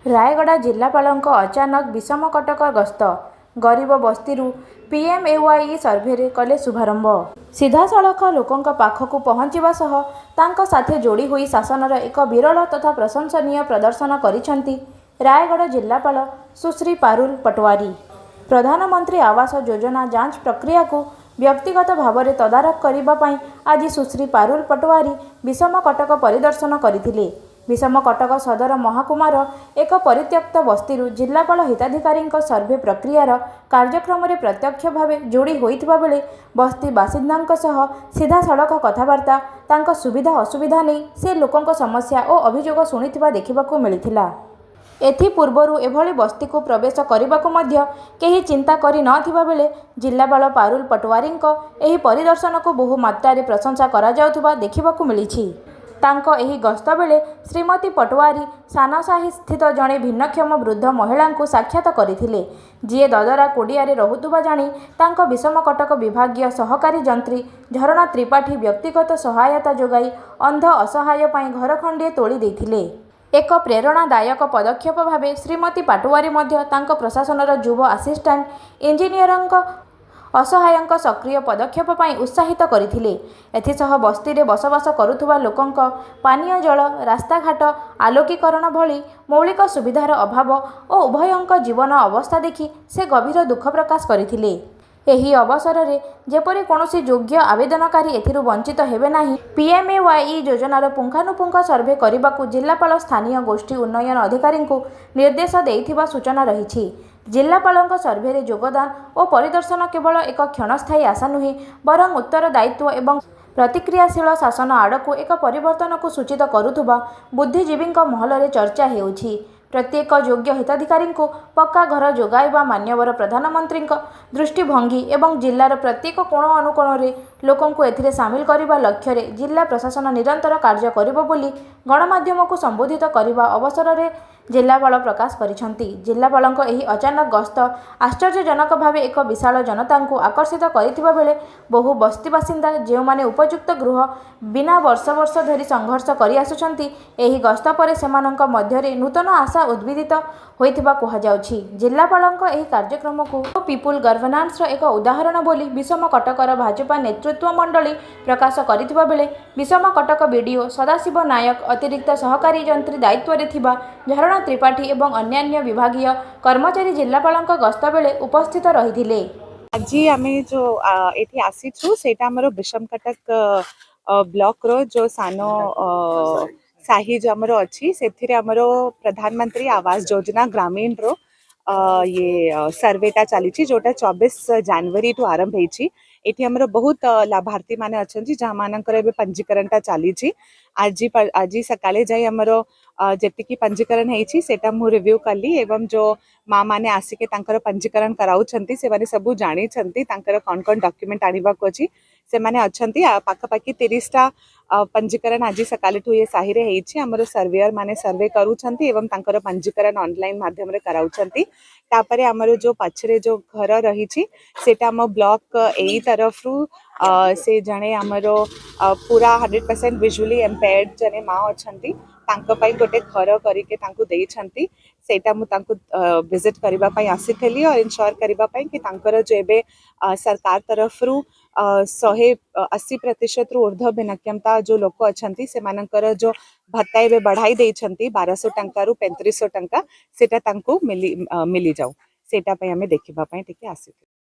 रायगड़ा जिलापालଙ୍କ अचानक विषम कटक गस्त गरीब बस्ती पीएमएवाई सर्भे कले शुभारंभ सीधासख लोकों पाखक पहुंचा सह तांको साथे जोड़ी हुई शासनर एक विरल तथा प्रशंसनीय प्रदर्शन करिसेंती रायगड़ जिलापाल सुश्री पारुल पटवारी। प्रधानमंत्री आवास योजना जांच प्रक्रिया को व्यक्तिगत भाव में तदारख करने आज सुश्री पारुल पटवारी विषम कटक परिदर्शन करथिले। विषम कटक सदर महाकुमार एक परित्यक्त बस्ती जिलापाल हिताधिकारी सर्भे प्रक्रियार कार्यक्रम में प्रत्यक्ष भाव जोड़ी होइथिबा बेले बस्ती बासिंदा सह सीधा सड़क कथबार्ता तांको सुविधा असुविधा नहीं से लोकों समस्या और अभियोग शुणिथिबा देखिबाकू मिलिथिला। एथि पूर्वरु एभली बस्ती को प्रवेश करने को मध्य केही चिंता करि नथिबा बेले जिलापाल पारुल पटवारी एही परिदर्शन को बहु मात्रा प्रशंसा करा जाउथुबा देखिबाकू मिलिछि। तांको एही गस्त बेले श्रीमती पटवारी सानसाही स्थित जड़े भिन्नक्षम वृद्ध महिला को साक्षात करथिले जीए ददरा कोडिया रहुतुबा जानी तांको विषम कटक विभागीय सहकारी जंत्री झरणा त्रिपाठी व्यक्तिगत सहायता जोगाई अंध असहाय पाई घर खंडे तोली देथिले। एक प्रेरणादायक पदक्षेप भावे श्रीमती पाटवारी मध्य तांको प्रशासनर युव असिस्टेंट इंजीनियरंक असहायंक सक्रिय पदक्षेप पाई उत्साहित करथिले। एथिसह बस्ती रे बसवास करुथुबा लोकंक पानीय जल रास्ताघाट आलोकीकरण भली मौलिक सुविधार अभाव और उभयंक जीवन अवस्था देखि से गभीर दुख प्रकाश करथिले। एही अवसर रे जेपरि कोनोसी योग्य आवेदनकारी एथिरु वंचित हेबे नाही पीएमएवाई योजनार पुंखानुपुंख सर्भे करबाकू जिलापाल स्थानीय गोष्ठी उन्नयन अधिकारी को निर्देश देइथिबा सूचना रहिछि। जिलापालଙ୍କ सर्भे योगदान और परिदर्शन केवल एक क्षणस्थायी आशा नुहे बरं उत्तरदायित्व एवं प्रतिक्रियाशील शासन आड़क एक परिवर्तन को सूचित करुथुबा बुद्धिजीवी महल में चर्चा हेउछि। प्रत्येक योग्य हिताधिकारी को पक्का घर जोगाइबा मान्यवर प्रधानमंत्री दृष्टिभंगी एवं जिलार प्रत्येक कोण अनुकोण रे लोकों को एथिरे सामिल करने लक्ष्य रे जिला प्रशासन निरंतर कार्य करिबो बोली गणमाध्यम को संबोधित करने अवसर रे जिलापाल प्रकाश करिसेंती। जिलापालଙ୍କ एही अचानक गस्त आश्चर्यजनक भावे एक विशाल जनता को आकर्षित करिथिबा बेले बहु बस्ती बासिंदा जो माने उपयुक्त गृह बिना वर्ष वर्ष धरी संघर्ष करि आसुछंती एही गस्त परे सेमानंक मध्यरे नूतन आशा उद्भिदित होइथिबा कहा जाउछि। जिलापालଙ୍କ एही कार्यक्रम को पीपुल गवर्नेंस एक उदाहरण बोली विषम कटकर भाजपा नेतृत्व मंडली प्रकाश करिथिबा बेले विषम कटक बीडीओ सदाशिव नायक अतिरिक्त सहकारी जंत्री दायित्व रे थिबा झरणा त्रिपाठी एवं अन्यान्य विभागीय कर्मचारी जिलापालଙ୍କ गस्त बेले उपस्थित रहिथिले। आज आमे जो एठी आसीछु सेटा हमरो विषम कटक ब्लॉक रो जो सानो साही जो हमरो अछि सेथिरे हमरो प्रधानमंत्री आवास योजना ग्रामीण रो ये सर्वेटा चली जोटा 24 जनवरी टू आरंभ होइछि। एठी हमरो बहुत लाभार्थी माने अछंती जहा मानकर एबे पंजीकरणटा चली आज सकाले जाई हमरो जेतिकी पंजीकरण होइछि सेटा मु रिव्यू कली एवं जो माँ माने आसिके तांकर पंजीकरण कराउछंती से माने सबु जानी छंती तांकर कोन डॉक्यूमेंट आनिबा को अछि से माने अछंती पाखापाखी 30टा पंजीकरण आज सकाले ठू ये साही रे होइछि। हमरो सर्वेयर माने सर्वे करूछंती एवं तांकर पंजीकरण ऑनलाइन माध्यम रे कराउछंती। तापरे हमरो जो पछरे जो घर रहिछि सेटा हम ब्लॉक एई तरफ रु से जने हमरो पूरा 100% विजुअली इम्पेयर्ड जने माँ अछंती तांको पई गोटे घर करिके तांको देई छंती सेटा मु तांको विजिट करबा पई आसीथली और इन्श्योर करबा पई कि तांकर जो एबे सरकार तरफ रु 180% रु ऊर्ध्व भिन्नक्षमता जो लोक अछंती से मानकर जो भत्ता एबे बढ़ाई देई छंती 1200 टंका रु 3500 टंका सेटा तांको मिली जाऊ सेटा पई हमें देखिबा पई टिके आसी।